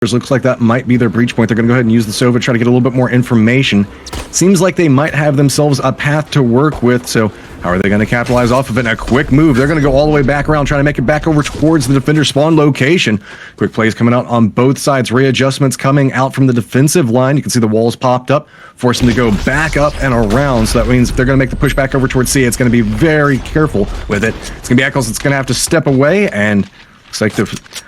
Looks like that might be their breach point. They're going to go ahead and use the Sova, try to get a little bit more information. Seems like they might have themselves a path to work with, so how are they going to capitalize off of it in a quick move? They're going to go all the way back around, trying to make it back over towards the defender spawn location. Quick plays coming out on both sides. Readjustments coming out from the defensive line. You can see the walls popped up, forcing them to go back up and around, so that means if they're going to make the push back over towards C, it's going to be very careful with it. It's going to be Eccles that's going to have to step away, and looks like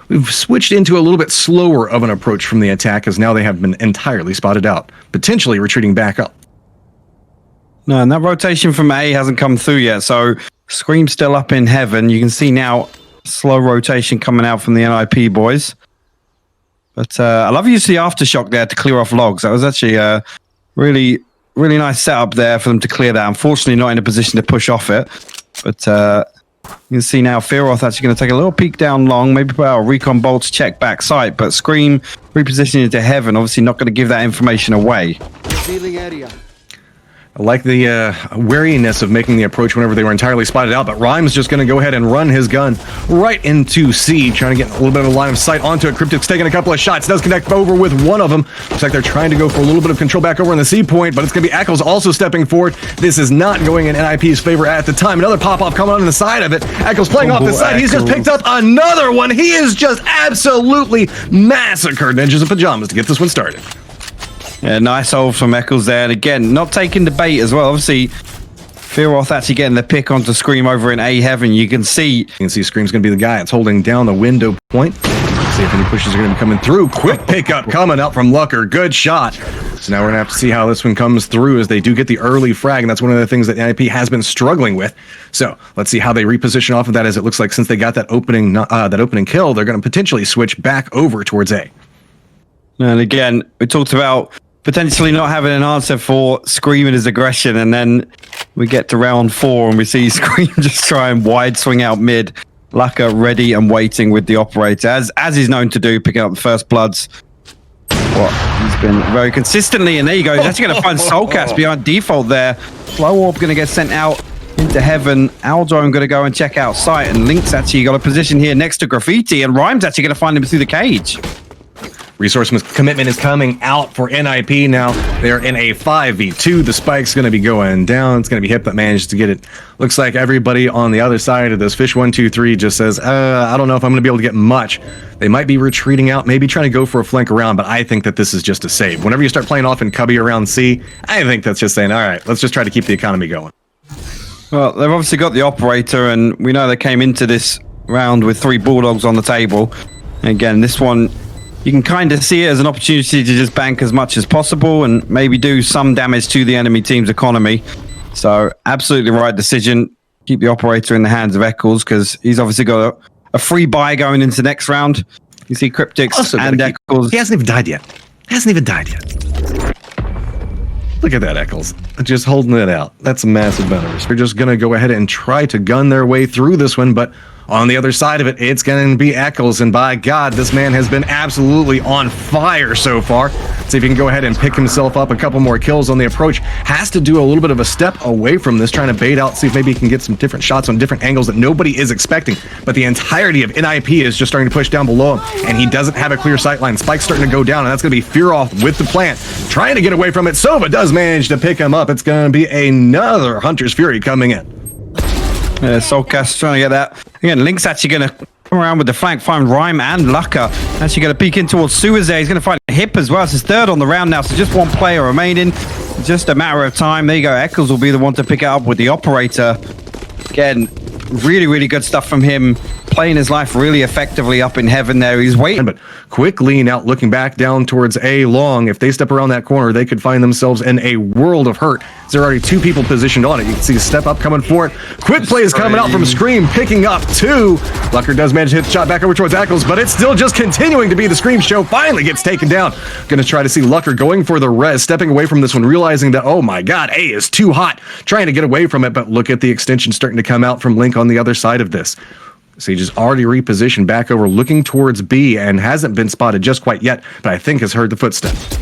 we've switched into a little bit slower of an approach from the attack, as now they have been entirely spotted out, potentially retreating back up. No, and that rotation from A hasn't come through yet, so Scream's still up in heaven. You can see now slow rotation coming out from the NiP boys. But I love you see Aftershock there to clear off logs. That was actually a really nice setup there for them to clear that. Unfortunately, not in a position to push off it. But you can see now Fearoth actually going to take a little peek down long, maybe put out a recon bolts, check back sight, but Scream repositioning into heaven, obviously not going to give that information away. Revealing area. I like the wariness of making the approach whenever they were entirely spotted out, but Rhyme's just going to go ahead and run his gun right into C, trying to get a little bit of a line of sight onto it. Kryptix taking a couple of shots, does connect over with one of them. Looks like they're trying to go for a little bit of control back over on the C point, but it's going to be Eccles also stepping forward. This is not going in NiP's favor at the time. Another pop-off coming on the side of it. Eccles playing off the side. He's just picked up another one. He is just absolutely massacred Ninjas of Pyjamas to get this one started. Yeah, nice hold from Eccles there. And again, not taking the bait as well. Obviously, Fearoth actually getting the pick onto Scream over in A heaven. You can see Scream's going to be the guy that's holding down the window point. See if any pushes are going to be coming through. Quick pickup coming out from luckeRRR. Good shot. So now we're going to have to see how this one comes through, as they do get the early frag, and that's one of the things that NiP has been struggling with. So let's see how they reposition off of that, as it looks like since they got that opening kill, they're going to potentially switch back over towards A. And again, we talked about potentially not having an answer for Scream and his aggression, and then we get to round 4 and we see Scream just try and wide swing out mid. luckeRRR ready and waiting with the operator, as he's known to do, picking up the first bloods. He's been very consistently, and there you go. He's actually going to find soulcas behind default there. Flow orb going to get sent out into heaven. Aldrome going to go and check out sight, and Link's actually got a position here next to Graffiti, and Rhyme's actually going to find him through the cage. Resource commitment is coming out for NiP now. They're in a 5v2. The spike's going to be going down. It's going to be Hip that managed to get it. Looks like everybody on the other side of this. Fish123 just says, I don't know if I'm going to be able to get much. They might be retreating out, maybe trying to go for a flank around, but I think that this is just a save. Whenever you start playing off in cubby around C, I think that's just saying, all right, let's just try to keep the economy going. Well, they've obviously got the operator, and we know they came into this round with 3 bulldogs on the table. And again, this one, you can kind of see it as an opportunity to just bank as much as possible and maybe do some damage to the enemy team's economy. So absolutely right decision. Keep the operator in the hands of Eccles, because he's obviously got a free buy going into next round. You see Kryptix also and Eccles. He hasn't even died yet. Look at that, Eccles. Just holding it out. That's a massive bonus. They're just going to go ahead and try to gun their way through this one, but on the other side of it, it's going to be Eccles, and by God, this man has been absolutely on fire so far. See if he can go ahead and pick himself up a couple more kills on the approach. Has to do a little bit of a step away from this, trying to bait out, see if maybe he can get some different shots on different angles that nobody is expecting. But the entirety of NiP is just starting to push down below him, and he doesn't have a clear sight line. Spike's starting to go down, and that's going to be Fearoth with the plant, trying to get away from it. Sova does manage to pick him up. It's going to be another Hunter's Fury coming in. soulcas trying to get that. Again, Link's actually going to come around with the flank, find Rhyme and luckeRRR. Actually going to peek in towards Suez there. He's going to find Hip as well. It's his 3rd on the round now, so just 1 player remaining. Just a matter of time. There you go. Eccles will be the one to pick it up with the operator. Again, really good stuff from him. Playing his life really effectively up in heaven there. He's waiting. But quick lean out, looking back down towards A long. If they step around that corner, they could find themselves in a world of hurt. There are already 2 people positioned on it. You can see a step up coming for it. Quick play is coming out from Scream, picking up 2. luckeRRR does manage to hit the shot back over towards Eccles, but it's still just continuing to be the Scream show. Finally gets taken down. Gonna try to see luckeRRR going for the res, stepping away from this one, realizing that, oh my God, A is too hot. Trying to get away from it, but look at the extension starting to come out from Link on the other side of this. Siege is already repositioned back over, looking towards B, and hasn't been spotted just quite yet, but I think has heard the footsteps.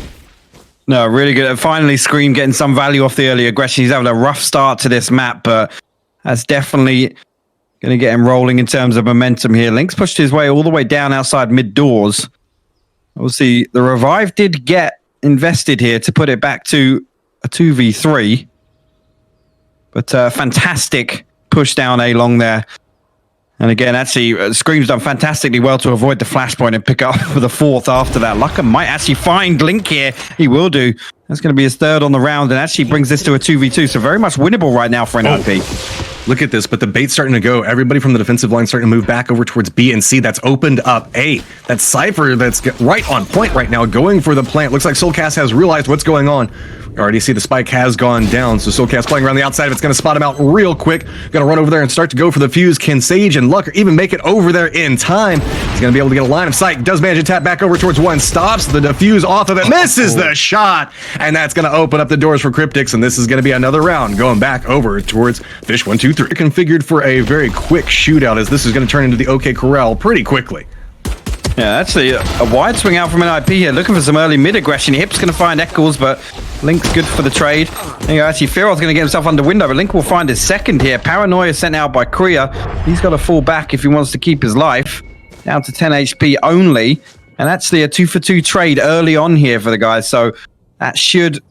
No, really good. Finally, Scream getting some value off the early aggression. He's having a rough start to this map, but that's definitely going to get him rolling in terms of momentum here. Link's pushed his way all the way down outside mid doors. Obviously, the revive did get invested here to put it back to a 2v3. But fantastic push down A long there. And again, actually, Scream's done fantastically well to avoid the flashpoint and pick up for the fourth after that. Lucka might actually find Link here. He will do. That's going to be his third on the round and actually brings this to a 2v2. So very much winnable right now for NiP. Look at this, but the bait's starting to go. Everybody from the defensive line starting to move back over towards B and C. That's opened up A. That Cypher that's right on point right now, going for the plant. Looks like soulcas has realized what's going on. You already see the spike has gone down, so soulcas playing around the outside of it's going to spot him out real quick. Going to run over there and start to go for the fuse. Can Sage and Lucker even make it over there in time? He's going to be able to get a line of sight. Does manage to tap back over towards one. Stops the defuse off of it. Misses the shot. And that's going to open up the doors for Kryptix. And this is going to be another round going back over towards Fish123. Configured for a very quick shootout, as this is going to turn into the OK Corral pretty quickly. Yeah, actually a wide swing out from NiP here, looking for some early mid aggression. Hip's going to find Eccles, but Link's good for the trade. There you go, actually Fearoth's going to get himself under window, but Link will find his second here. Paranoia sent out by CREA. He's got to fall back if he wants to keep his life. Down to 10 HP only. And actually a 2-for-2 trade early on here for the guys, so that should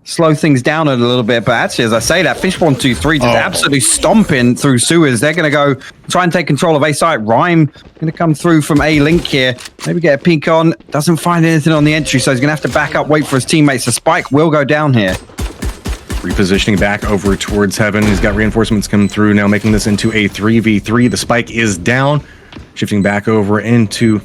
slow things down a little bit. But actually, as I say that, Fish123 just absolutely stomping through sewers. They're going to go try and take control of A site. Rhyme going to come through from A Link here. Maybe get a peek on. Doesn't find anything on the entry, so he's going to have to back up, wait for his teammates. The spike will go down here. Repositioning back over towards Heaven. He's got reinforcements coming through now, making this into a 3v3. The spike is down. Shifting back over into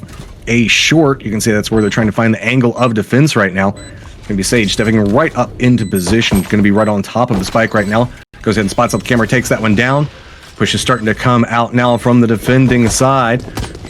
A short. You can see that's where they're trying to find the angle of defense right now. It's going to be Sage stepping right up into position. Going to be right on top of the spike right now. Goes ahead and spots up the camera, takes that one down. Push is starting to come out now from the defending side.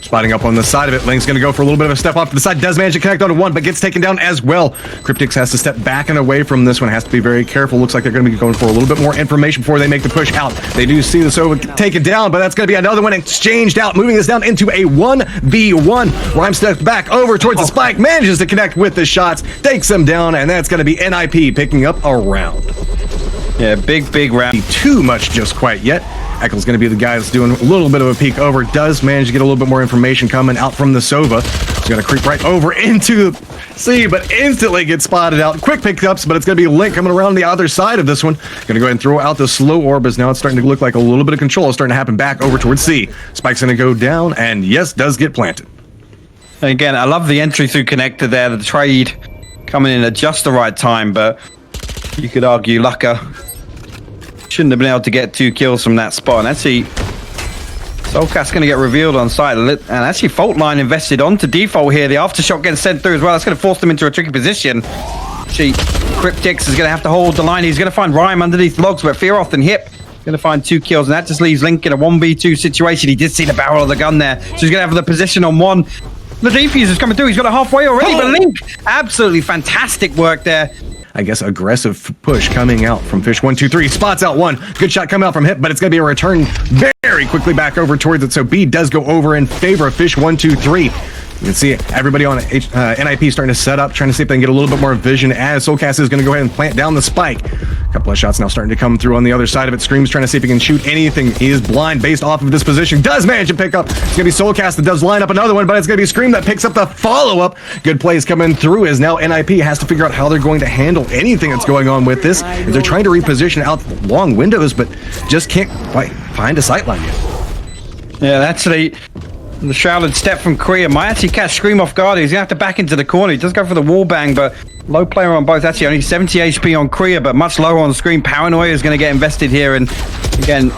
Spotting up on the side of it. Link's going to go for a little bit of a step off to the side. Does manage to connect onto one, but gets taken down as well. Kryptix has to step back and away from this one. Has to be very careful. Looks like they're going to be going for a little bit more information before they make the push out. They do see the Sova take it down, but that's going to be another one exchanged out, moving this down into a 1v1. Rhyme steps back over towards the spike, manages to connect with the shots, takes them down, and that's going to be NiP picking up a round. Yeah, big round. Too much just quite yet. Eccles going to be the guy that's doing a little bit of a peek over. Does manage to get a little bit more information coming out from the Sova. He's going to creep right over into C, but instantly gets spotted out. Quick pickups, but it's going to be Link coming around the other side of this one. Going to go ahead and throw out the slow orb, as now it's starting to look like a little bit of control is starting to happen back over towards C. Spike's going to go down, and yes, does get planted. And again, I love the entry through connector there. The trade coming in at just the right time, but you could argue Lucka shouldn't have been able to get 2 kills from that spot. And actually, soulcas going to get revealed on site. And actually, Fault Line invested onto default here. The aftershock gets sent through as well. That's going to force them into a tricky position. Actually, Kryptix is going to have to hold the line. He's going to find Rhyme underneath logs, but Fearoth and Hip going to find 2 kills. And that just leaves Link in a 1v2 situation. He did see the barrel of the gun there, so he's going to have the position on one. The defuse is coming through. He's got it halfway already, but Link, absolutely fantastic work there. I guess aggressive push coming out from Fish123. Spots out one. Good shot coming out from Hip, but it's going to be a return very quickly back over towards it. So B does go over in favor of Fish123. You can see everybody on NiP starting to set up, trying to see if they can get a little bit more vision as soulcas is going to go ahead and plant down the spike. A couple of shots now starting to come through on the other side of it. Scream's trying to see if he can shoot anything. He is blind based off of this position. Does manage to pick up. It's going to be soulcas that does line up another one, but it's going to be Scream that picks up the follow-up. Good plays coming through as now NiP has to figure out how they're going to handle anything that's going on with this. They're trying to reposition out long windows, but just can't quite find a sightline yet. Yeah, actually, the shrouded step from CREA might actually catch Scream off guard. He's going to have to back into the corner. He does go for the wall bang, but low player on both. Actually, only 70 HP on CREA, but much lower on Scream. Paranoia is going to get invested here, and again,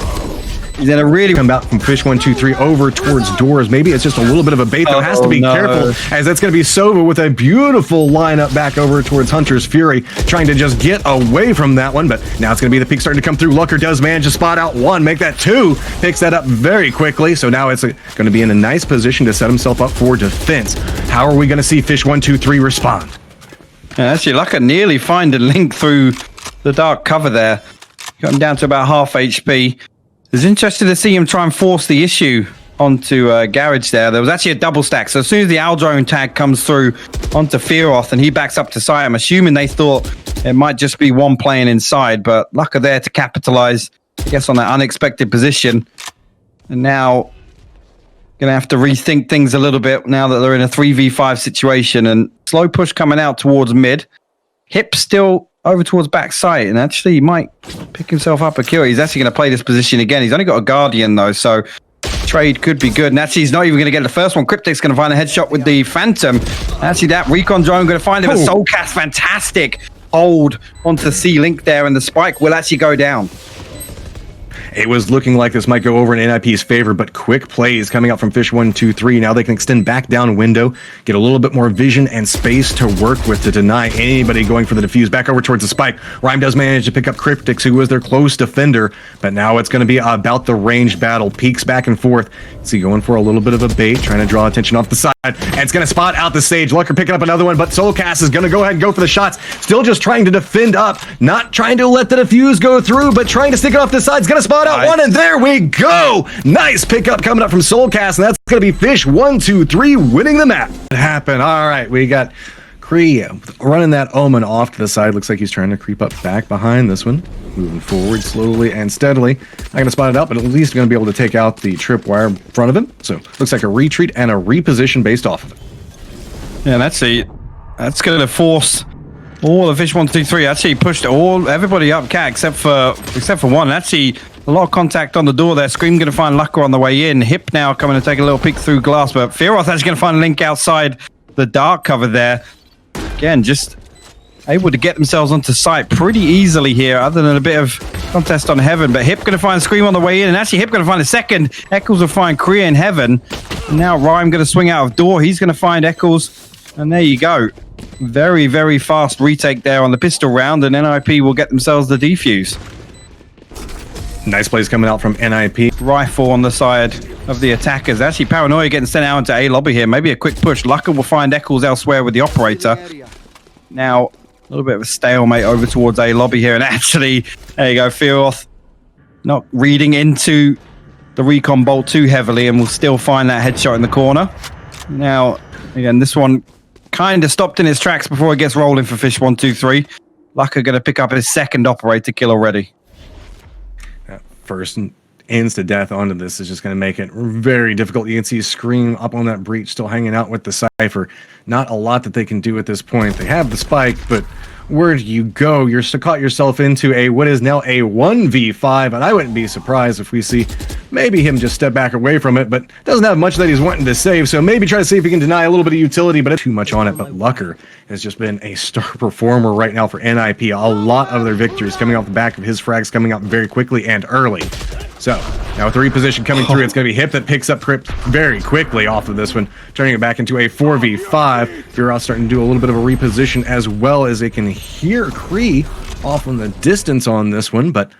he's in a really come out from Fish123 over towards doors. Maybe it's just a little bit of a bait, though. Has to be careful, as that's going to be Sova with a beautiful lineup back over towards Hunter's Fury, trying to just get away from that one. But now it's going to be the peak starting to come through. Lucker does manage to spot out one, make that 2, picks that up very quickly. So now it's going to be in a nice position to set himself up for defense. How are we going to see Fish123 respond? Yeah, actually, Lucker nearly find a Link through the dark cover there. Got him down to about half HP. It's interesting to see him try and force the issue onto Garage there. There was actually a double stack. So as soon as the Aldrone tag comes through onto Fearoth and he backs up to site, I'm assuming they thought it might just be one playing inside, but Lucka there to capitalize, I guess, on that unexpected position. And now Gonna have to rethink things a little bit now that they're in a 3v5 situation, and slow push coming out towards mid. Hip still over towards backside, and actually he might pick himself up a kill. He's actually going to play this position again. He's only got a Guardian though, so trade could be good. And actually he's not even going to get the first one. Kryptix going to find a headshot with the Phantom. Actually that recon drone going to find him. A soulcas, fantastic hold onto C-Link there, and the spike will actually go down. It was looking like this might go over in NiP's favor, but quick plays coming out from Fish123. Now they can extend back down window, get a little bit more vision and space to work with to deny anybody going for the defuse. Back over towards the spike. Rhyme does manage to pick up Kryptix, who was their close defender, but now it's going to be about the ranged battle. Peeks back and forth. See, going for a little bit of a bait, trying to draw attention off the side. And it's going to spot out the stage. luckeRRR picking up another one, but soulcas is going to go ahead and go for the shots. Still just trying to defend up, not trying to let the defuse go through, but trying to stick it off the side. It's going to spot out one, and there we go. Nice pickup coming up from soulcas, and that's going to be Fish123 winning the map. It happened. All right, we got CREA running that Omen off to the side. Looks like he's trying to creep up back behind this one. Moving forward slowly and steadily. Not going to spot it out, but at least going to be able to take out the tripwire in front of him. So looks like a retreat and a reposition based off of it. Yeah, that's going to force all the Fish123. Actually pushed everybody up cat except for one. Actually a lot of contact on the door there. Scream going to find luckeRRR on the way in. Hip now coming to take a little peek through glass, but Fearoth actually going to find a link outside the dark cover there. Again, just able to get themselves onto site pretty easily here, other than a bit of contest on Heaven. But Hip going to find Scream on the way in, and actually Hip going to find a second. Eccles will find CREA in Heaven. And now Rhyme going to swing out of door. He's going to find Eccles, and there you go. Very, very fast retake there on the pistol round, and NiP will get themselves the defuse. Nice plays coming out from NiP. Rifle on the side of the attackers. Actually, Paranoia getting sent out into A lobby here. Maybe a quick push. luckeRRR will find Eccles elsewhere with the operator. Now, a little bit of a stalemate over towards A lobby here. And actually, there you go, Fearoth not reading into the recon bolt too heavily, and will still find that headshot in the corner. Now, again, this one kind of stopped in its tracks before it gets rolling for Fish123. luckeRRR going to pick up his second operator kill already. First ends to death onto this is just going to make it very difficult. You can see Scream up on that breach, still hanging out with the Cypher. Not a lot that they can do at this point. They have the spike, but where do you go? You're still caught yourself into what is now a 1v5, and I wouldn't be surprised if we see maybe him just step back away from it, but doesn't have much that he's wanting to save, so maybe try to see if he can deny a little bit of utility, but it's too much on it. But luckeRRR has just been a star performer right now for NiP. A lot of their victories coming off the back of his frags coming out very quickly and early. So now with the reposition coming through, it's going to be Hip that picks up Crypt very quickly off of this one, turning it back into a 4v5. Fearoth starting to do a little bit of a reposition, as well as they can hear CREA off in the distance on this one. But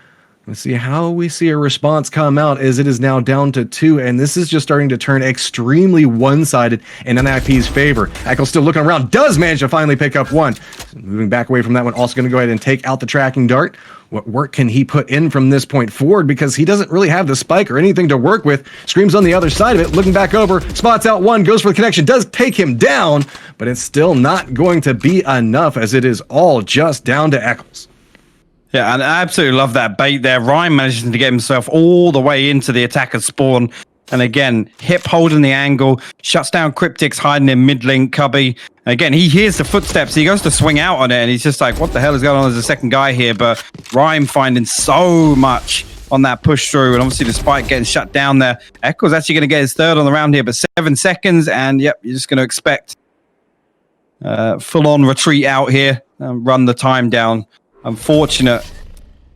let's see how we see a response come out, as it is now down to 2, and this is just starting to turn extremely one-sided in NiP's favor. Eccles still looking around, does manage to finally pick up one. So moving back away from that one, also going to go ahead and take out the tracking dart. What work can he put in from this point forward, because he doesn't really have the spike or anything to work with. Scream's on the other side of it, looking back over, spots out one, goes for the connection, does take him down, but it's still not going to be enough, as it is all just down to Eccles. Yeah, and I absolutely love that bait there. Rhyme managing to get himself all the way into the attacker's spawn. And again, Hip holding the angle, shuts down Kryptix hiding in mid-link cubby. Again, he hears the footsteps. He goes to swing out on it, and he's just like, what the hell is going on? There's a second guy here. But Rhyme finding so much on that push through, and obviously the spike getting shut down there. Eccles actually going to get his third on the round here, but 7 seconds, and yep, you're just going to expect full-on retreat out here and run the time down. Unfortunate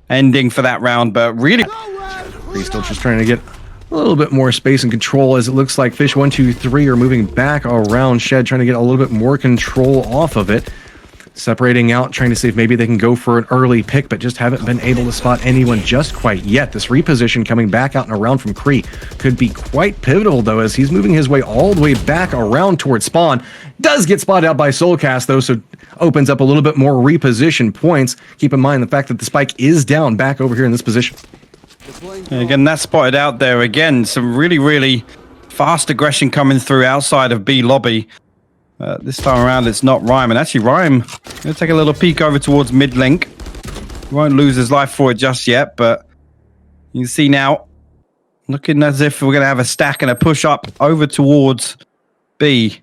ending for that round, but really... He's still just trying to get a little bit more space and control, as it looks like Fish123 are moving back around Shed, trying to get a little bit more control off of it. Separating out, trying to see if maybe they can go for an early pick, but just haven't been able to spot anyone just quite yet. This reposition coming back out and around from CREA could be quite pivotal, though, as he's moving his way all the way back around towards spawn. Does get spotted out by soulcas, though, so opens up a little bit more reposition points. Keep in mind the fact that the spike is down back over here in this position. And again, that's spotted out there. Again, some really, really fast aggression coming through outside of B lobby. This time around, it's not Rhyme. And actually, Rhyme going to take a little peek over towards mid-link. He won't lose his life for it just yet, but you can see now looking as if we're going to have a stack and a push up over towards B.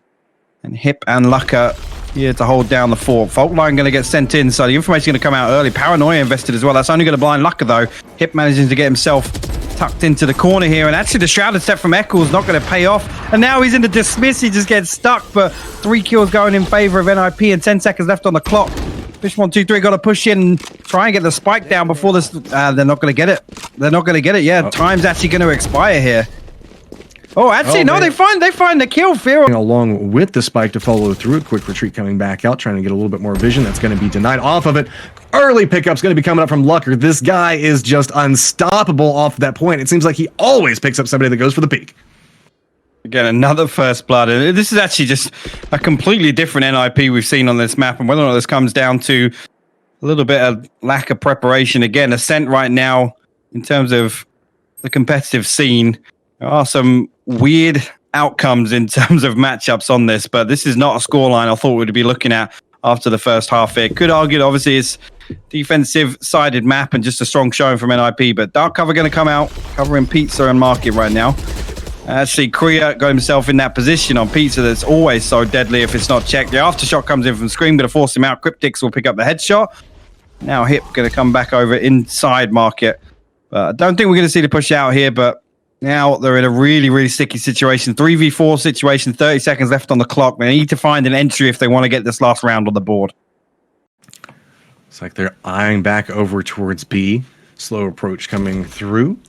And Hip and luckeRRR here to hold down the fort. Fault line going to get sent in, so the information going to come out early. Paranoia invested as well. That's only going to blind luckeRRR though. Hip managing to get himself tucked into the corner here, and actually the shrouded step from Eccles not going to pay off, and now he's in the dismiss. He just gets stuck, but 3 kills going in favor of NiP and 10 seconds left on the clock. Fish123 got to push in and try and get the spike down before this. They're not going to get it. They're not going to get it. Yeah, time's actually going to expire here. Oh, actually, no, they find the kill. Fearoth along with the spike to follow through. Quick retreat coming back out, trying to get a little bit more vision. That's going to be denied off of it. Early pickup's going to be coming up from luckeRRR. This guy is just unstoppable off that point. It seems like he always picks up somebody that goes for the peak. Again, another first blood. And this is actually just a completely different NiP we've seen on this map. And whether or not this comes down to a little bit of lack of preparation. Again, Ascent right now, in terms of the competitive scene, there are some weird outcomes in terms of matchups on this, but this is not a scoreline I thought we'd be looking at after the first half here. Could argue, obviously, it's defensive-sided map and just a strong showing from NiP, but Dark Cover going to come out, covering Pizza and Market right now. Actually, CREA got himself in that position on Pizza that's always so deadly if it's not checked. The aftershock comes in from Scream, going to force him out. Kryptix will pick up the headshot. Now Hip going to come back over inside Market. I don't think we're going to see the push out here, but now they're in a really, really sticky situation. 3v4 situation, 30 seconds left on the clock. They need to find an entry if they want to get this last round on the board. It's like they're eyeing back over towards B. Slow approach coming through.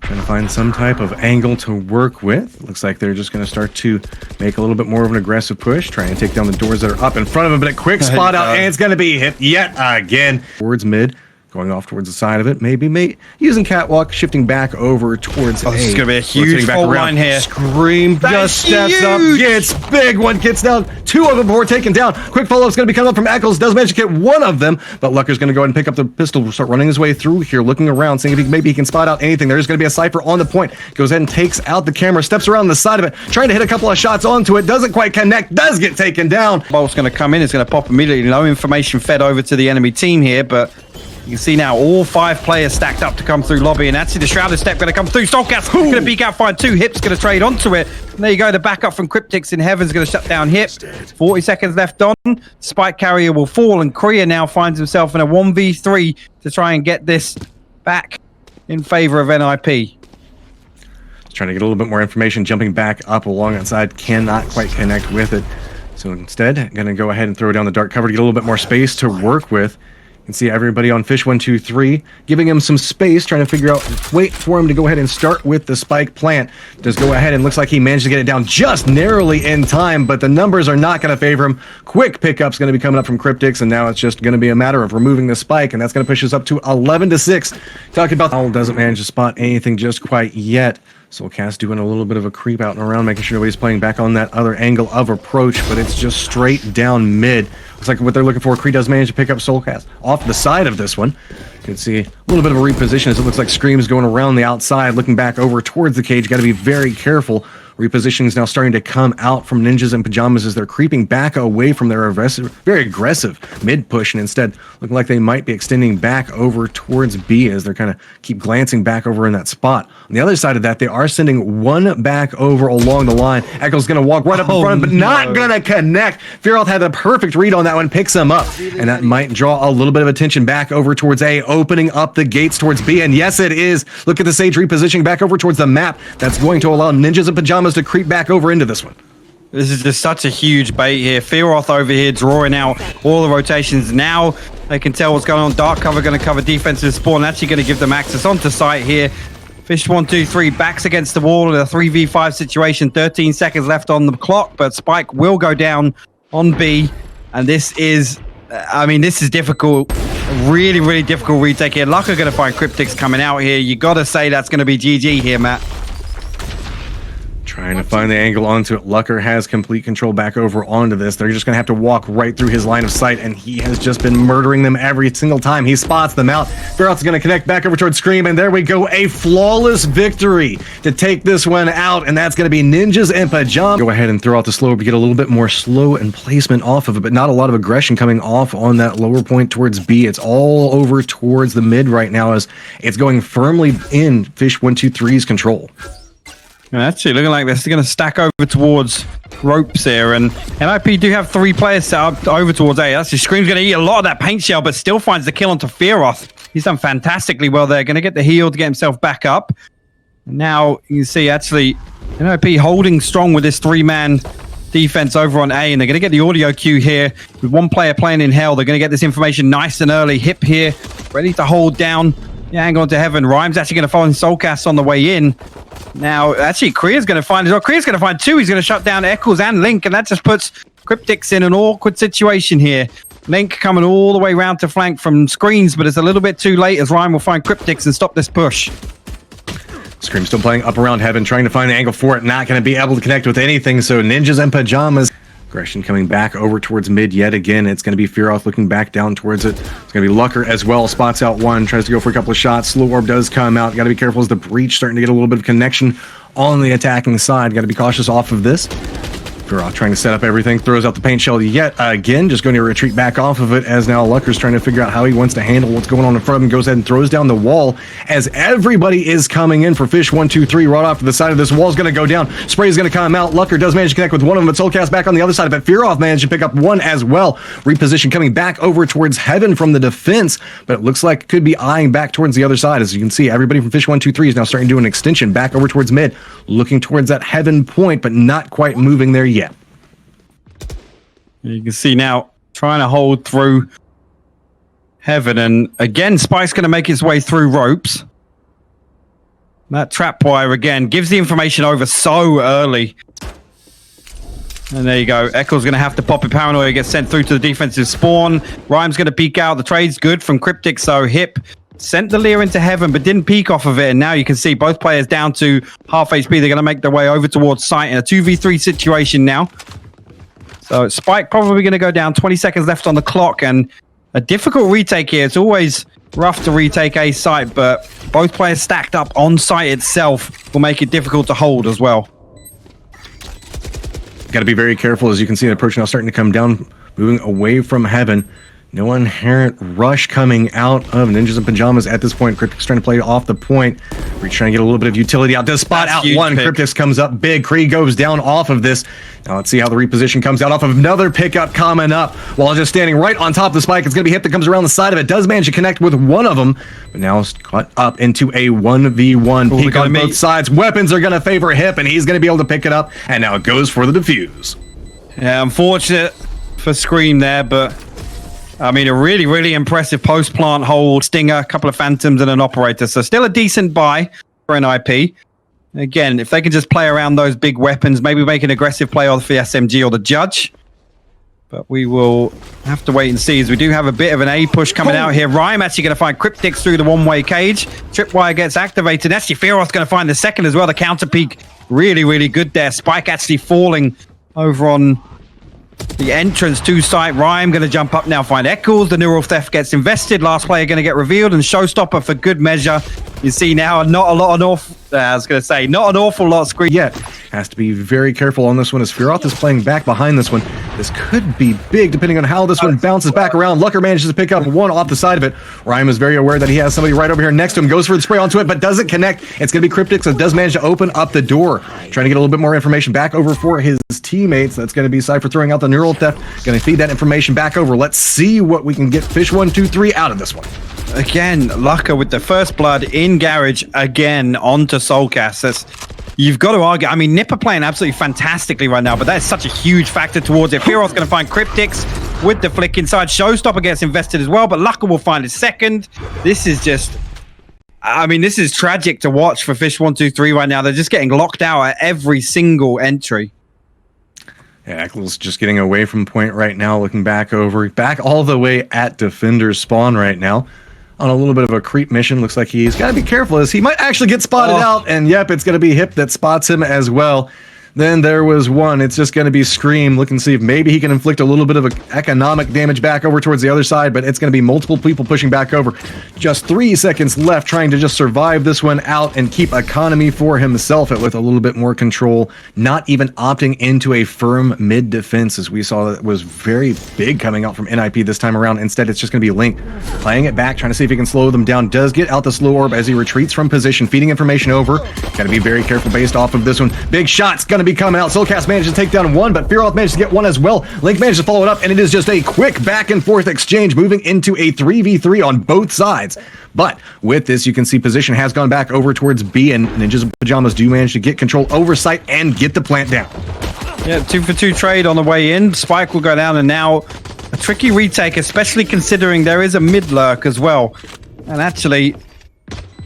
Trying to find some type of angle to work with. Looks like they're just going to start to make a little bit more of an aggressive push. Trying to take down the doors that are up in front of them. But a quick spot out, and it's going to be hit yet again. Towards mid. Going off towards the side of it, maybe using catwalk, shifting back over towards A. This is going to be a huge full line here. Scream just steps up, gets big one, gets down. 2 of them before taken down. Quick follow-up's going to be coming up from Eccles. Does manage to get 1 of them, but luckeRRR's going to go ahead and pick up the pistol, start running his way through here, looking around, seeing if maybe he can spot out anything. There's going to be a Cypher on the point. Goes ahead and takes out the camera, steps around the side of it, trying to hit a couple of shots onto it. Doesn't quite connect, does get taken down. Bolt's going to come in, it's going to pop immediately. No information fed over to the enemy team here, but you can see now all 5 players stacked up to come through lobby, and actually the shrouded step going to come through. soulcas going to peek out, find 2. Hip's going to trade onto it. And there you go, the backup from Kryptix in Heaven's going to shut down Hip. 40 seconds left on. Spike carrier will fall, and CREA now finds himself in a 1v3 to try and get this back in favor of NiP. Trying to get a little bit more information, jumping back up along that side, cannot quite connect with it. So instead, going to go ahead and throw down the dark cover to get a little bit more space to work with. You can see everybody on Fish123 giving him some space, trying to figure out, wait for him to go ahead and start with the spike plant. Does go ahead and looks like he managed to get it down just narrowly in time, but the numbers are not going to favor him. Quick pickup's going to be coming up from Kryptix, and now it's just going to be a matter of removing the spike, and that's going to push us up to 11-6. Talking about Owl doesn't manage to spot anything just quite yet. soulcas doing a little bit of a creep out and around, making sure nobody's playing back on that other angle of approach, but it's just straight down mid. Looks like what they're looking for. CREA does manage to pick up soulcas off the side of this one. You can see a little bit of a reposition as it looks like Scream's going around the outside, looking back over towards the cage. Got to be very careful. Repositioning is now starting to come out from Ninjas and Pyjamas as they're creeping back away from their very aggressive mid push, and instead looking like they might be extending back over towards B as they're kind of keep glancing back over in that spot. On the other side of that, they are sending 1 back over along the line. Eccles going to walk right up in front, but not going to connect. Fearoth had a perfect read on that one, picks him up, and that might draw a little bit of attention back over towards A, opening up the gates towards B, and yes, it is. Look at the Sage repositioning back over towards the map. That's going to allow Ninjas and Pyjamas to creep back over into this one. This is just such a huge bait here. Fearoth over here drawing out all the rotations. Now they can tell what's going on. Dark cover going to cover defensive spawn. Actually going to give them access onto site here. Fish123 backs against the wall in a 3v5 situation. 13 seconds left on the clock, but Spike will go down on B. And this is, this is difficult. Really, really difficult retake here. luckeRRR going to find Kryptix coming out here. You got to say that's going to be GG here, Matt. Trying to find the angle onto it. luckeRRR has complete control back over onto this. They're just going to have to walk right through his line of sight, and he has just been murdering them every single time he spots them out. Fearoth's going to connect back over towards Scream, and there we go. A flawless victory to take this one out, and that's going to be Ninjas and Pyjamas. Go ahead and throw out the slow. We get a little bit more slow and placement off of it, but not a lot of aggression coming off on that lower point towards B. It's all over towards the mid right now as it's going firmly in Fish123's control. And actually, looking like this is going to stack over towards ropes here. And NiP do have 3 players set up over towards A. Actually, Scream's going to eat a lot of that paint shell, but still finds the kill onto Fearoth. He's done fantastically well there. Going to get the heal to get himself back up. And now you can see, actually, NiP holding strong with this 3-man defense over on A. And they're going to get the audio cue here with 1 player playing in hell. They're going to get this information nice and early. Hip here, ready to hold down. Yeah, hang on to heaven. Rhyme's actually going to find soulcas on the way in. Now, actually, CREA's going to find as well. CREA's going to find 2. He's going to shut down Eccles and Link, and that just puts Kryptix in an awkward situation here. Link coming all the way around to flank from screens, but it's a little bit too late as Rhyme will find Kryptix and stop this push. Scream still playing up around heaven, trying to find an angle for it. Not going to be able to connect with anything, so Ninjas and Pyjamas. Aggression coming back over towards mid yet again. It's going to be Fearoth looking back down towards it. It's going to be luckeRRR as well. Spots out 1, tries to go for a couple of shots. Slow orb does come out. Got to be careful as the breach starting to get a little bit of connection on the attacking side. Got to be cautious off of this. Fearoth trying to set up everything, throws out the paint shell yet again, just going to retreat back off of it as now luckeRRR's trying to figure out how he wants to handle what's going on in front of him. Goes ahead and throws down the wall as everybody is coming in for Fish123 right off to the side of this wall. Is going to go down. Spray is going to come out. luckeRRR does manage to connect with one of them, but soulcas back on the other side of it. Fearoth managed to pick up 1 as well. Reposition coming back over towards heaven from the defense, but it looks like it could be eyeing back towards the other side. As you can see, everybody from Fish123 is now starting to do an extension back over towards mid, looking towards that heaven point, but not quite moving there yet. You can see now trying to hold through heaven, and again Spike's going to make his way through ropes. That trap wire again gives the information over so early, and there you go. Eccles going to have to pop it. Paranoia gets sent through to the defensive spawn. Rhyme's going to peek out. The trade's good from Kryptix, so Hip sent the Leer into heaven but didn't peek off of it, and now you can see both players down to half HP. They're going to make their way over towards site in a 2v3 situation now. So Spike probably going to go down. 20 seconds left on the clock, and a difficult retake here. It's always rough to retake a site, but both players stacked up on site itself will make it difficult to hold as well. Got to be very careful. As you can see, the approach now starting to come down, moving away from heaven. No inherent rush coming out of Ninjas and Pyjamas at this point. Kryptix trying to play off the point. We're trying to get a little bit of utility out. Does spot out 1. Kryptix comes up big. CREA goes down off of this. Now let's see how the reposition comes out off of another pickup coming up. While just standing right on top of the spike, it's going to be Hip that comes around the side of it. Does manage to connect with one of them, but now it's caught up into a 1v1. Peek on both sides. Weapons are going to favor Hip, and he's going to be able to pick it up. And now it goes for the defuse. Yeah, unfortunate for Scream there, but I mean, a really, really impressive post-plant hold. Stinger, a couple of Phantoms, and an Operator. So still a decent buy for NiP. Again, if they can just play around those big weapons, maybe make an aggressive play off the SMG or the Judge. But we will have to wait and see, as we do have a bit of an A push coming out here. Rhyme actually going to find Kryptix through the one-way cage. Tripwire gets activated. Actually, Fearoth going to find the second as well. The counter peak really, really good there. Spike actually falling over on the entrance to site. Rhyme going to jump up now, find Eccles. The neural theft gets invested. Last player going to get revealed, and Showstopper for good measure. You see now, not an awful lot of screen yet. Has to be very careful on this one as Fearoth is playing back behind this one. This could be big depending on how this one bounces back around. luckeRRR manages to pick up 1 off the side of it. Rhyme is very aware that he has somebody right over here next to him. Goes for the spray onto it, but doesn't connect. It's going to be Kryptix that does manage to open up the door. Trying to get a little bit more information back over for his teammates. That's going to be Cypher throwing out the neural theft. Going to feed that information back over. Let's see what we can get Fish123 out of this one. Again, luckeRRR with the first blood in Garage again onto soulcas. You've got to argue. I mean, NiP are playing absolutely fantastically right now, but that is such a huge factor towards it. Fearoth's going to find Kryptix with the flick inside. Showstopper gets invested as well, but luckeRRR will find his second. This is just, I mean, this is tragic to watch for Fish123 right now. They're just getting locked out at every single entry. Yeah, Eccles just getting away from point right now, looking back all the way at defender's spawn right now. on a little bit of a creep mission. Looks like he's got to be careful as he might actually get spotted out. And yep, it's going to be Hip that spots him as well. Then there was one. It's just going to be Scream. Look and see if maybe he can inflict a little bit of economic damage back over towards the other side, but it's going to be multiple people pushing back over. Just 3 seconds left, trying to just survive this one out and keep economy for himself with a little bit more control, not even opting into a firm mid defense, as we saw that was very big coming out from NiP this time around. Instead, it's just going to be Link playing it back, trying to see if he can slow them down. Does get out the slow orb as he retreats from position, feeding information over. Got to be very careful based off of this one. Big shot's going to be coming out. soulcas manages to take down one, but Fearoth manages to get one as well. Link manages to follow it up, and it is just a quick back and forth exchange, moving into a 3v3 on both sides. But with this, you can see position has gone back over towards B, and Ninjas and Pyjamas do manage to get control over site and get the plant down. Yeah, 2-for-2 trade on the way in. Spike will go down, and now a tricky retake, especially considering there is a mid lurk as well. And actually,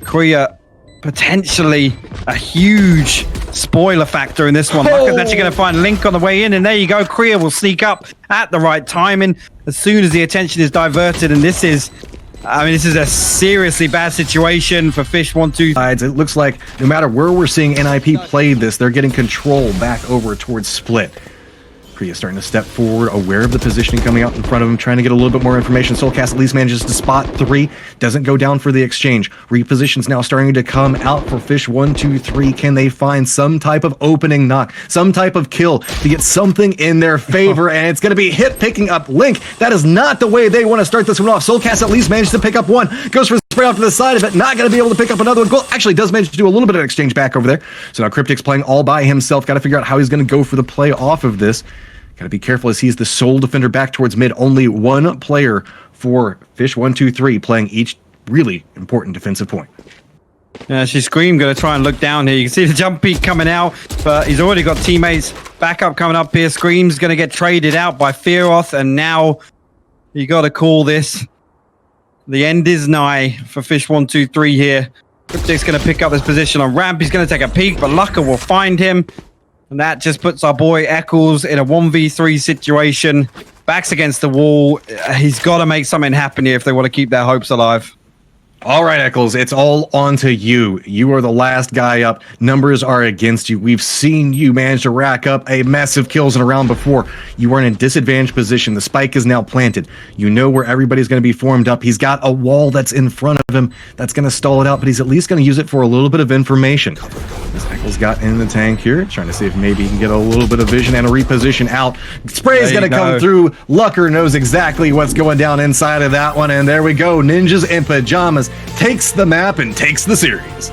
CREA potentially a huge spoiler factor in this one. luckeRRR's actually going to find Link on the way in, and there you go. CREA will sneak up at the right timing as soon as the attention is diverted, and this is a seriously bad situation for Fish123. It looks like no matter where we're seeing NiP play this, they're getting control back over towards Split. CREA starting to step forward, aware of the positioning coming out in front of him, trying to get a little bit more information. soulcas at least manages to spot 3, doesn't go down for the exchange. Repositions now starting to come out for Fish123. Can they find some type of opening knock, some type of kill to get something in their favor? And it's going to be Hip picking up Link. That is not the way they want to start this one off. soulcas at least managed to pick up one, goes for the spray off to the side of it, not going to be able to pick up another one. Well, actually does manage to do a little bit of exchange back over there. So now Kryptix playing all by himself. Got to figure out how he's going to go for the play off of this. Got to be careful as he's the sole defender back towards mid. Only one player for Fish123 playing each really important defensive point. Yeah, she's Scream going to try and look down here. You can see the jump peak coming out, but he's already got teammates backup coming up here. Scream's going to get traded out by Fearoth, and now you got to call this. The end is nigh for Fish123 here. Kryptix going to pick up this position on ramp. He's going to take a peek, but luckeRRR will find him. And that just puts our boy Eccles in a 1v3 situation. Backs against the wall. He's got to make something happen here if they want to keep their hopes alive. All right, Eccles, it's all on to you. You are the last guy up. Numbers are against you. We've seen you manage to rack up a massive kills in a round before. You are in a disadvantaged position. The spike is now planted. You know where everybody's going to be formed up. He's got a wall that's in front of him that's going to stall it out, but he's at least going to use it for a little bit of information. This Eccles got in the tank here, trying to see if maybe he can get a little bit of vision and a reposition out. Spray is going to come through. luckeRRR knows exactly what's going down inside of that one, and there we go. Ninjas and Pyjamas takes the map and takes the series.